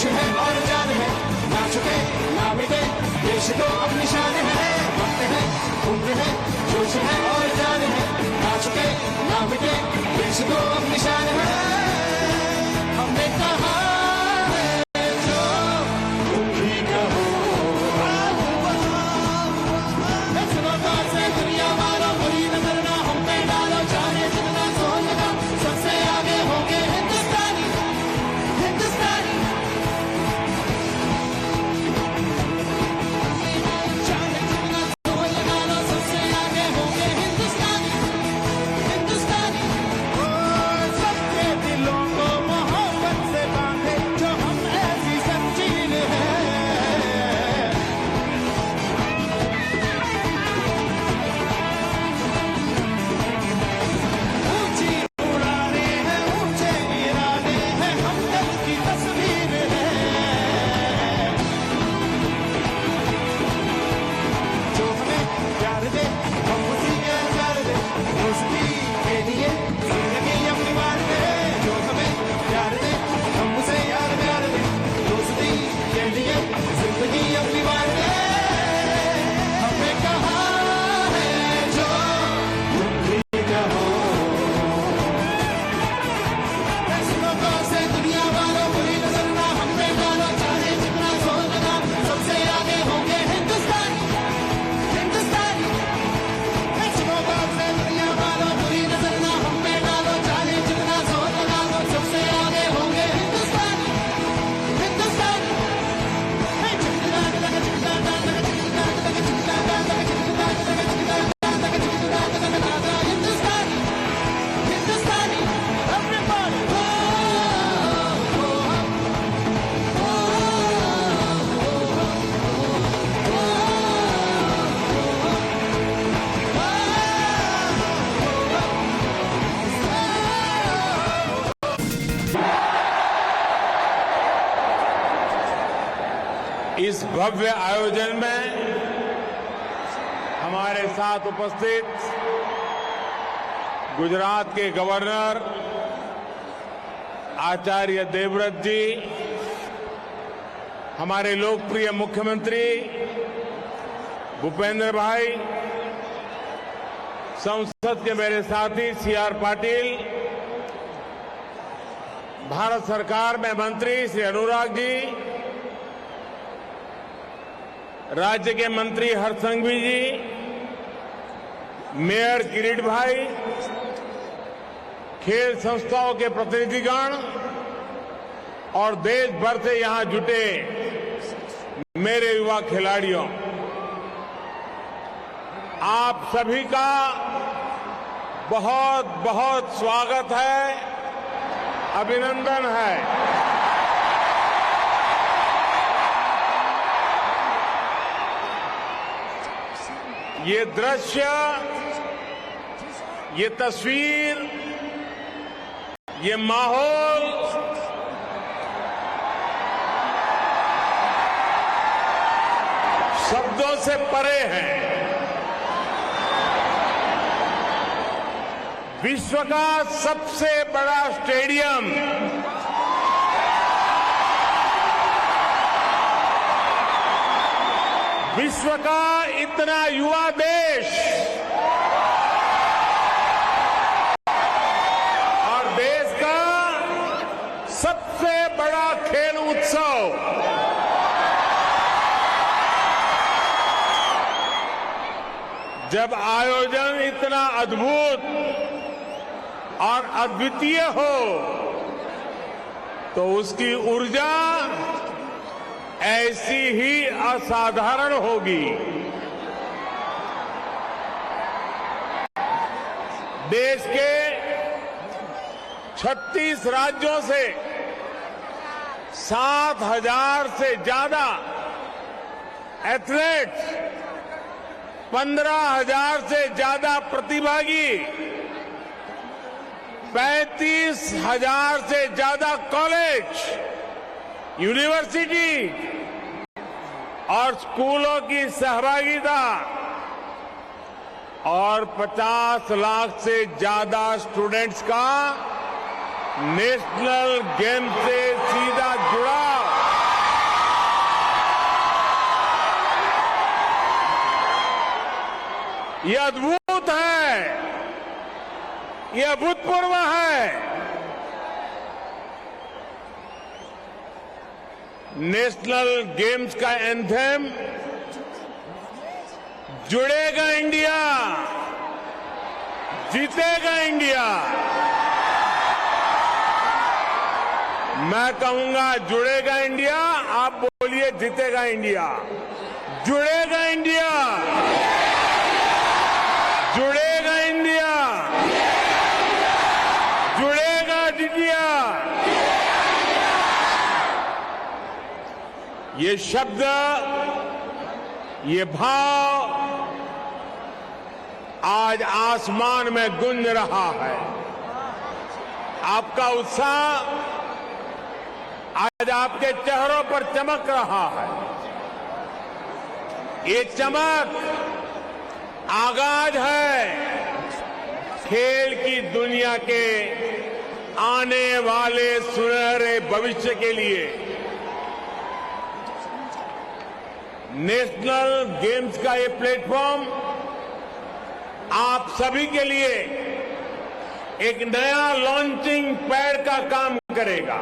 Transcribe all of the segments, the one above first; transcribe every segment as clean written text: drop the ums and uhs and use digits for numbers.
जोश है और जान है, ना झुके ना मिटे, देश को अब निशान है। वक्त है, उम्र है, जोश है और जान है, ना झुके ना मिटे, देश को अब निशान है। हमने कहा है जो तुम भी कहो, सुनो तो से दुनिया वालों, बुरी नजर ना हम पे डालो, जाने जितना जोर लगा सबसे आगे होंगे हिंदुस्तानी, हिंदुस्तानी। जाने जितना जोर लगा लो, सबसे आगे होंगे हिंदुस्तानी, हिंदुस्तानी। ओ सबके दिलों को मोहब्बत से बांधे जो हम ऐसी जंजीर है। ऊंची उड़ाने हैं, ऊंचे इरादे हैं, हमदर्द की तस्वीर है। जो हमें प्यार दे हम उसी के प्यार दे, दोस्ती के लिए जिंदगी अपनी मार दे। जो हमें प्यार दे हम उसे यार प्यार दे, दोस्ती के लिए जिंदगी अपनी मार दे। हमने कहा है जो तुम भी कहो, सुनो तो से दुनिया वालों, बुरी नजर ना हम पे डालो, चाहे जितना जोर लगा सबसे आगे होंगे हिंदुस्तानी, हिंदुस्तानी। सुनो तो से दुनिया वालों, बुरी नजर ना हम पे डालो, चाहे जितना जोर लगा लो, सबसे आगे होंगे हिंदुस्तानी, हिंदुस्तानी। हिंदुस्तानी, हिंदुस्तानी, everybody, इस भव्य आयोजन में हमारे साथ उपस्थित गुजरात के गवर्नर आचार्य देवव्रत जी, हमारे लोकप्रिय मुख्यमंत्री भूपेंद्र भाई, संसद के मेरे साथी सीआर पाटिल, भारत सरकार में मंत्री श्री अनुराग जी, राज्य के मंत्री हरसंघवी जी, मेयर किरीट भाई, खेल संस्थाओं के प्रतिनिधिगण और देश भर से यहां जुटे मेरे युवा खिलाड़ियों, आप सभी का बहुत बहुत स्वागत है, अभिनंदन है। ये दृश्य, ये तस्वीर, ये माहौल शब्दों से परे है। विश्व का सबसे बड़ा स्टेडियम, विश्व का इतना युवा देश और देश का सबसे बड़ा खेल उत्सव, जब आयोजन इतना अद्भुत और अद्वितीय हो तो उसकी ऊर्जा ऐसी ही असाधारण होगी। देश के 36 राज्यों से 7,000 से ज्यादा एथलीट्स, 15,000 से ज्यादा प्रतिभागी, 35,000 से ज्यादा कॉलेज, यूनिवर्सिटी और स्कूलों की सहभागिता और 50 लाख से ज्यादा स्टूडेंट्स का नेशनल गेम से सीधा जुड़ाव, ये अद्भुत है, ये अभूतपूर्व है। नेशनल गेम्स का एंथम जुड़ेगा इंडिया, जीतेगा इंडिया। मैं कहूंगा जुड़ेगा इंडिया, आप बोलिए जीतेगा इंडिया। जुड़ेगा इंडिया, जुड़ेगा इंडिया, जुड़ेगा इंडिया। ये शब्द, ये भाव आज आसमान में गूंज रहा है। आपका उत्साह आज आपके चेहरों पर चमक रहा है। ये चमक आगाज है खेल की दुनिया के आने वाले सुनहरे भविष्य के लिए। नेशनल गेम्स का ये प्लेटफॉर्म आप सभी के लिए एक नया लॉन्चिंग पैड का काम करेगा।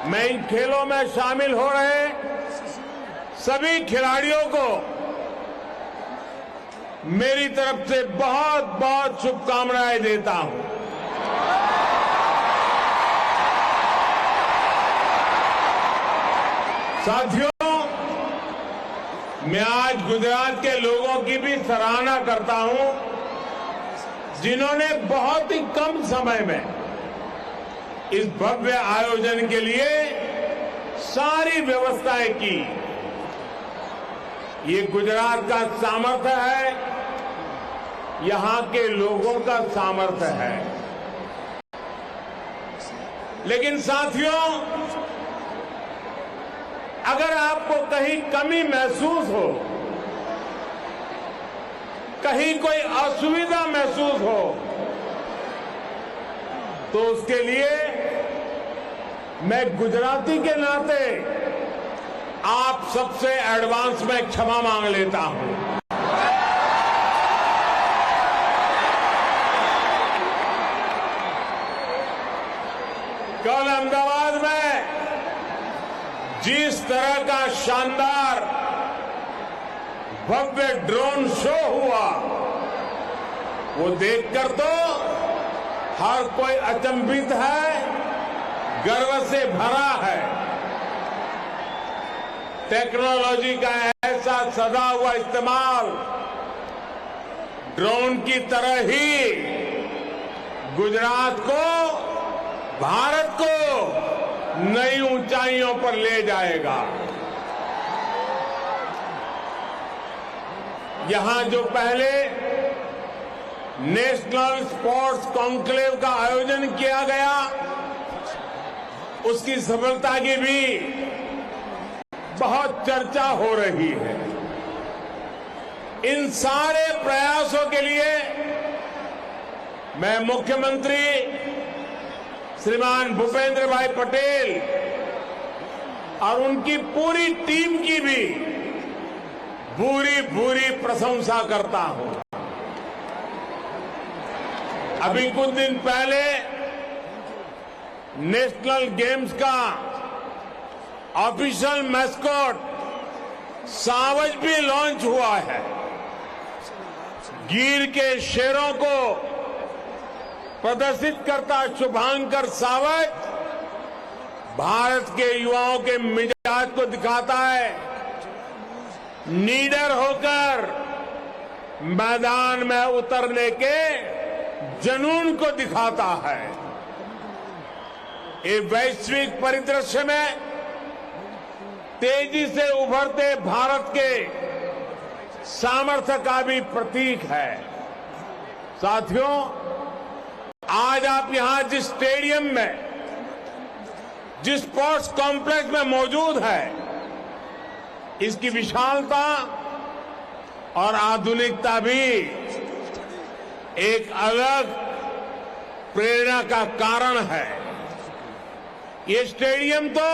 मैं इन खेलों में शामिल हो रहे सभी खिलाड़ियों को मेरी तरफ से बहुत बहुत शुभकामनाएं देता हूं। साथियों, मैं आज गुजरात के लोगों की भी सराहना करता हूं, जिन्होंने बहुत ही कम समय में इस भव्य आयोजन के लिए सारी व्यवस्थाएं की। ये गुजरात का सामर्थ्य है, यहां के लोगों का सामर्थ्य है। लेकिन साथियों, अगर आपको कहीं कमी महसूस हो, कहीं कोई असुविधा महसूस हो, तो उसके लिए मैं गुजराती के नाते आप सबसे एडवांस में क्षमा मांग लेता हूं। कल अहमदाबाद में जिस तरह का शानदार भव्य ड्रोन शो हुआ, वो देखकर तो हर कोई अचंभित है, गर्व से भरा है। टेक्नोलॉजी का ऐसा सदा हुआ इस्तेमाल ड्रोन की तरह ही गुजरात को, भारत को नई ऊंचाइयों पर ले जाएगा। यहां जो पहले नेशनल स्पोर्ट्स कॉन्क्लेव का आयोजन किया गया, उसकी सफलता की भी बहुत चर्चा हो रही है। इन सारे प्रयासों के लिए मैं मुख्यमंत्री श्रीमान भूपेंद्र भाई पटेल और उनकी पूरी टीम की भी भूरी प्रशंसा करता हूं। अभी कुछ दिन पहले नेशनल गेम्स का ऑफिशियल मैस्कॉट सावज भी लॉन्च हुआ है। गिर के शेरों को प्रदर्शित करता शुभांकर सावज भारत के युवाओं के मिजाज को दिखाता है। निडर होकर मैदान में उतरने के जुनून को दिखाता है। ये वैश्विक परिदृश्य में तेजी से उभरते भारत के सामर्थ्य का भी प्रतीक है। साथियों, आज आप यहां जिस स्टेडियम में, जिस स्पोर्ट्स कॉम्प्लेक्स में मौजूद है, इसकी विशालता और आधुनिकता भी एक अलग प्रेरणा का कारण है। ये स्टेडियम तो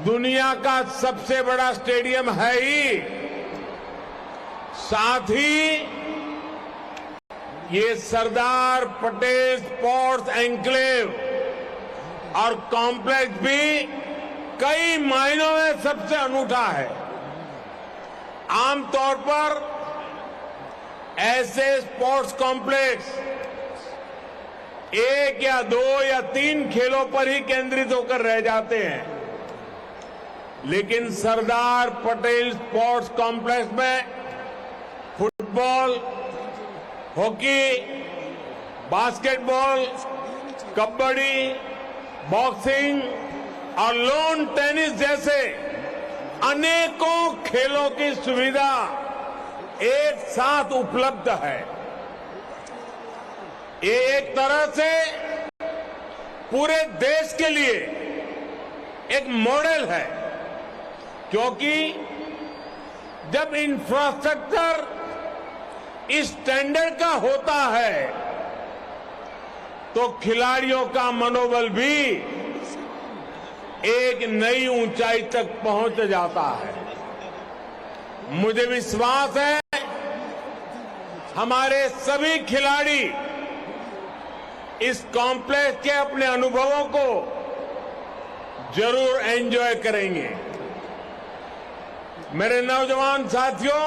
दुनिया का सबसे बड़ा स्टेडियम है ही, साथ ही ये सरदार पटेल स्पोर्ट्स एन्क्लेव और कॉम्प्लेक्स भी कई मायनों में सबसे अनूठा है। आमतौर पर ऐसे स्पोर्ट्स कॉम्प्लेक्स 1 या 2 या 3 खेलों पर ही केंद्रित होकर रह जाते हैं, लेकिन सरदार पटेल स्पोर्ट्स कॉम्प्लेक्स में football, hockey, basketball, kabaddi, boxing और लॉन टेनिस जैसे अनेकों खेलों की सुविधा एक साथ उपलब्ध है। ये एक तरह से पूरे देश के लिए एक मॉडल है, क्योंकि जब इंफ्रास्ट्रक्चर इस स्टैंडर्ड का होता है तो खिलाड़ियों का मनोबल भी एक नई ऊंचाई तक पहुंच जाता है। मुझे विश्वास है हमारे सभी खिलाड़ी इस कॉम्प्लेक्स के अपने अनुभवों को जरूर एंजॉय करेंगे। मेरे नौजवान साथियों,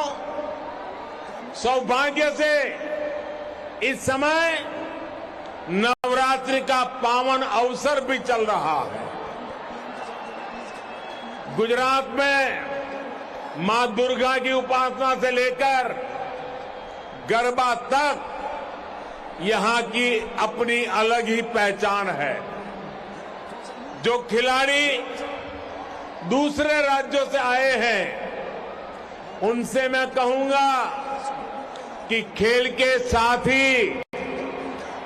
सौभाग्य से इस समय नवरात्रि का पावन अवसर भी चल रहा है। गुजरात में मां दुर्गा की उपासना से लेकर गरबा तक यहां की अपनी अलग ही पहचान है। जो खिलाड़ी दूसरे राज्यों से आए हैं, उनसे मैं कहूंगा कि खेल के साथ ही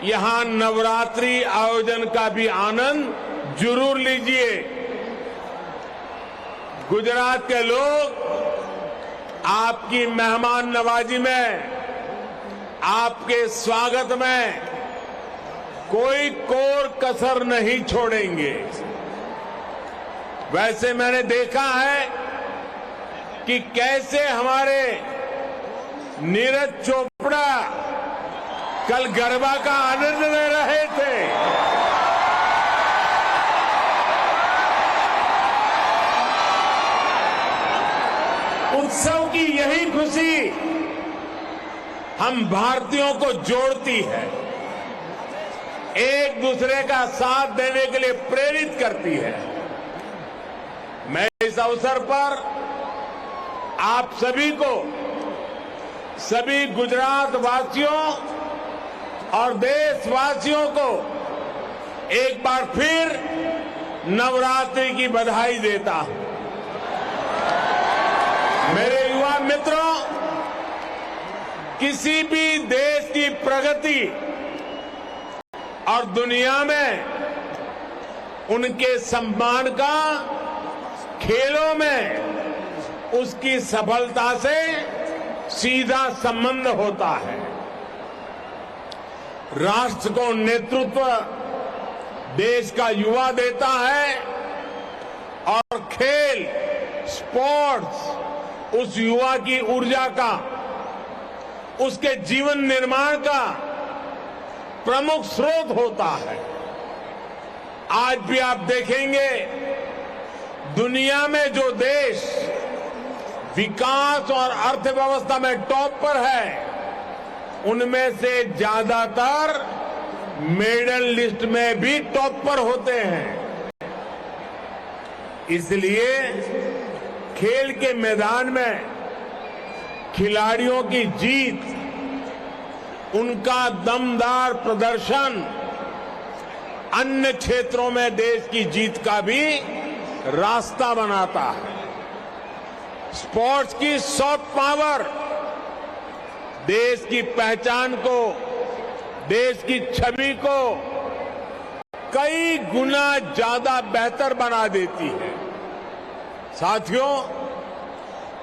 यहां नवरात्रि आयोजन का भी आनंद जरूर लीजिए। गुजरात के लोग आपकी मेहमान नवाजी में, आपके स्वागत में कोई कोर कसर नहीं छोड़ेंगे। वैसे मैंने देखा है कि कैसे हमारे नीरज चोपड़ा कल गरबा का आनंद ले रहे थे। उत्सव की यही खुशी हम भारतीयों को जोड़ती है, एक दूसरे का साथ देने के लिए प्रेरित करती है। मैं इस अवसर पर आप सभी को, सभी गुजरात वासियों और देशवासियों को एक बार फिर नवरात्रि की बधाई देता हूं। मेरे युवा मित्रों, किसी भी देश की प्रगति और दुनिया में उनके सम्मान का खेलों में उसकी सफलता से सीधा संबंध होता है। राष्ट्र को नेतृत्व देश का युवा देता है और खेल, स्पोर्ट्स उस युवा की ऊर्जा का, उसके जीवन निर्माण का प्रमुख स्रोत होता है। आज भी आप देखेंगे दुनिया में जो देश विकास और अर्थव्यवस्था में टॉप पर है, उनमें से ज्यादातर मेडल लिस्ट में भी टॉप पर होते हैं। इसलिए खेल के मैदान में खिलाड़ियों की जीत, उनका दमदार प्रदर्शन अन्य क्षेत्रों में देश की जीत का भी रास्ता बनाता है। स्पोर्ट्स की सॉफ्ट पावर देश की पहचान को, देश की छवि को कई गुना ज्यादा बेहतर बना देती है। साथियों,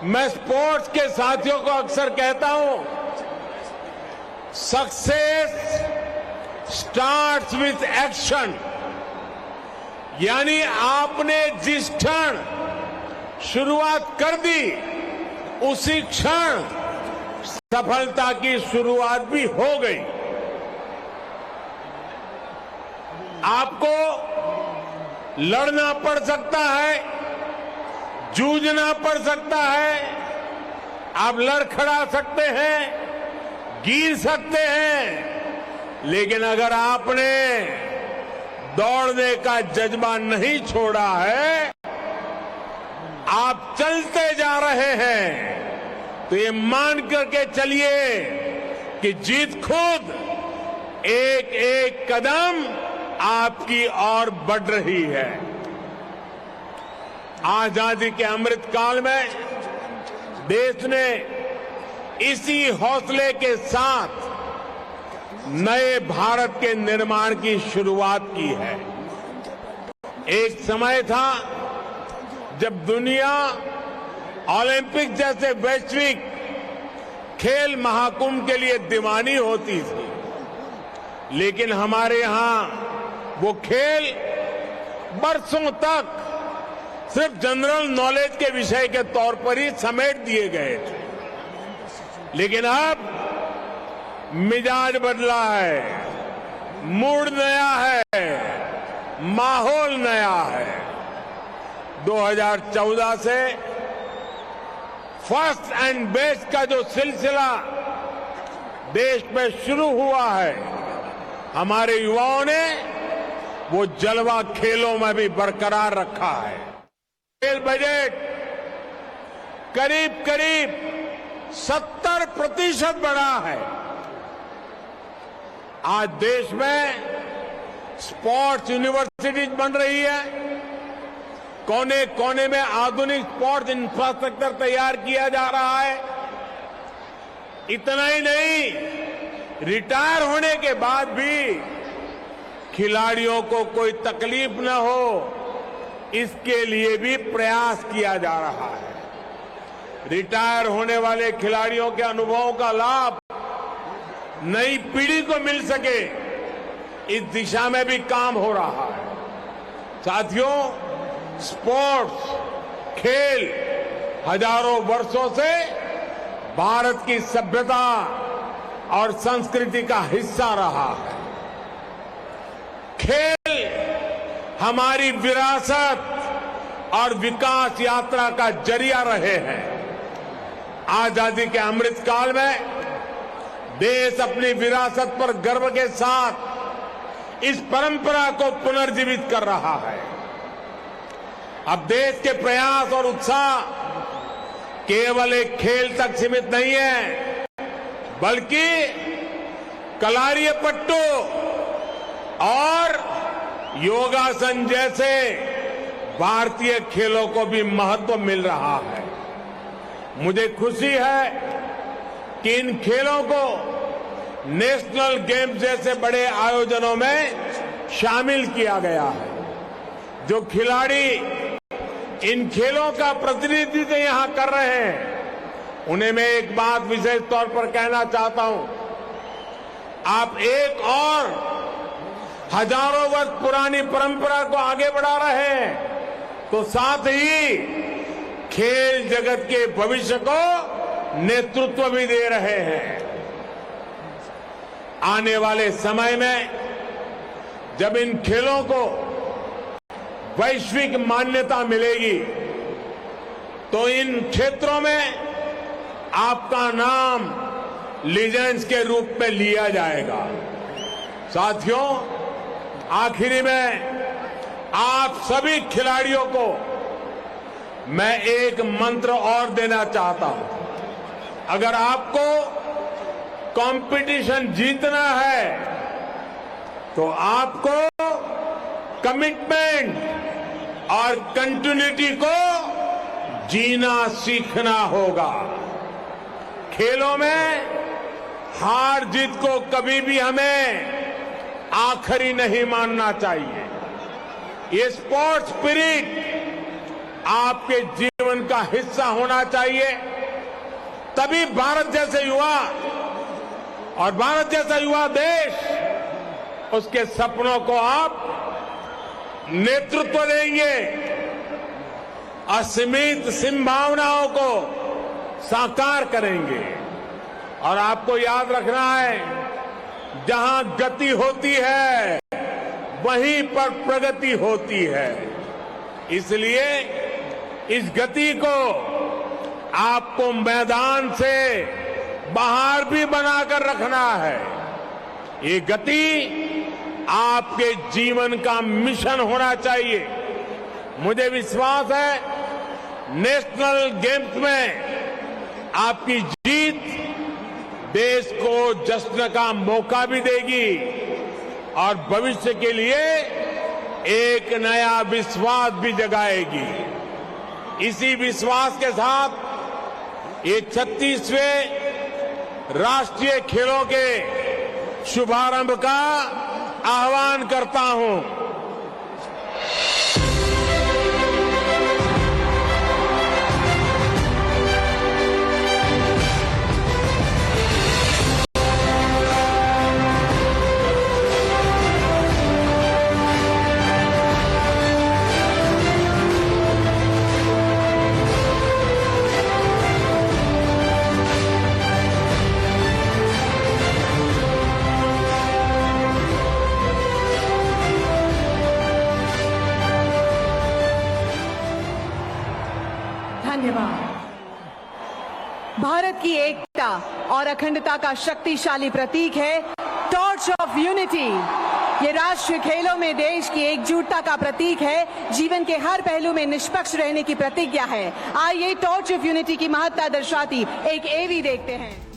मैं स्पोर्ट्स के साथियों को अक्सर कहता हूं, सक्सेस स्टार्ट्स विथ एक्शन। यानी आपने जिस क्षण शुरुआत कर दी, उसी क्षण सफलता की शुरुआत भी हो गई। आपको लड़ना पड़ सकता है, जूझना पड़ सकता है, आप लड़खड़ा सकते हैं, गिर सकते हैं, लेकिन अगर आपने दौड़ने का जज्बा नहीं छोड़ा है, आप चलते जा रहे हैं, तो ये मान करके चलिए कि जीत खुद एक एक कदम आपकी ओर बढ़ रही है। आजादी के अमृत काल में देश ने इसी हौसले के साथ नए भारत के निर्माण की शुरुआत की है। एक समय था जब दुनिया ओलंपिक जैसे वैश्विक खेल महाकुंभ के लिए दीवानी होती थी, लेकिन हमारे यहां वो खेल बरसों तक सिर्फ जनरल नॉलेज के विषय के तौर पर ही समेट दिए गए थे। लेकिन अब मिजाज बदला है, मूड नया है, माहौल नया है। 2014 से फर्स्ट एंड बेस्ट का जो सिलसिला देश में शुरू हुआ है, हमारे युवाओं ने वो जलवा खेलों में भी बरकरार रखा है। खेल बजट करीब करीब 70% बढ़ा है। आज देश में स्पोर्ट्स यूनिवर्सिटीज बन रही है, कोने कोने में आधुनिक स्पोर्ट्स इंफ्रास्ट्रक्चर तैयार किया जा रहा है। इतना ही नहीं, रिटायर होने के बाद भी खिलाड़ियों को कोई तकलीफ न हो, इसके लिए भी प्रयास किया जा रहा है। रिटायर होने वाले खिलाड़ियों के अनुभवों का लाभ नई पीढ़ी को मिल सके, इस दिशा में भी काम हो रहा है। साथियों, स्पोर्ट्स खेल हजारों वर्षों से भारत की सभ्यता और संस्कृति का हिस्सा रहा है। खेल हमारी विरासत और विकास यात्रा का जरिया रहे हैं। आजादी के अमृत काल में देश अपनी विरासत पर गर्व के साथ इस परंपरा को पुनर्जीवित कर रहा है। अब देश के प्रयास और उत्साह केवल एक खेल तक सीमित नहीं है, बल्कि कलारीपयट्टू और योगासन जैसे भारतीय खेलों को भी महत्व मिल रहा है। मुझे खुशी है कि इन खेलों को नेशनल गेम्स जैसे बड़े आयोजनों में शामिल किया गया है। जो खिलाड़ी इन खेलों का प्रतिनिधित्व यहां कर रहे हैं, उन्हें मैं एक बात विशेष तौर पर कहना चाहता हूं। आप एक और हजारों वर्ष पुरानी परंपरा को आगे बढ़ा रहे हैं, तो साथ ही खेल जगत के भविष्य को नेतृत्व भी दे रहे हैं। आने वाले समय में जब इन खेलों को वैश्विक मान्यता मिलेगी, तो इन क्षेत्रों में आपका नाम लीजेंड्स के रूप में लिया जाएगा। साथियों, आखिरी में आप सभी खिलाड़ियों को मैं एक मंत्र और देना चाहता हूं। अगर आपको कंपटीशन जीतना है, तो आपको कमिटमेंट और कंटिन्यूटी को जीना सीखना होगा। खेलों में हार जीत को कभी भी हमें आखिरी नहीं मानना चाहिए। ये स्पोर्ट्स स्पिरिट आपके जीवन का हिस्सा होना चाहिए। तभी भारत जैसे युवा और भारत जैसा युवा देश, उसके सपनों को आप नेतृत्व देंगे, असीमित संभावनाओं को साकार करेंगे और आपको याद रखना है, जहां गति होती है वहीं पर प्रगति होती है। इसलिए इस गति को आपको मैदान से बाहर भी बनाकर रखना है। ये गति आपके जीवन का मिशन होना चाहिए। मुझे विश्वास है नेशनल गेम्स में आपकी जीत देश को जश्न का मौका भी देगी और भविष्य के लिए एक नया विश्वास भी जगाएगी। इसी विश्वास के साथ ये 36वें राष्ट्रीय खेलों के शुभारंभ का आह्वान करता हूं। धन्यवाद। भारत की एकता और अखंडता का शक्तिशाली प्रतीक है टॉर्च ऑफ यूनिटी। ये राष्ट्रीय खेलों में देश की एकजुटता का प्रतीक है, जीवन के हर पहलू में निष्पक्ष रहने की प्रतिज्ञा है। आइए टॉर्च ऑफ यूनिटी की महत्ता दर्शाती एक एवी देखते हैं।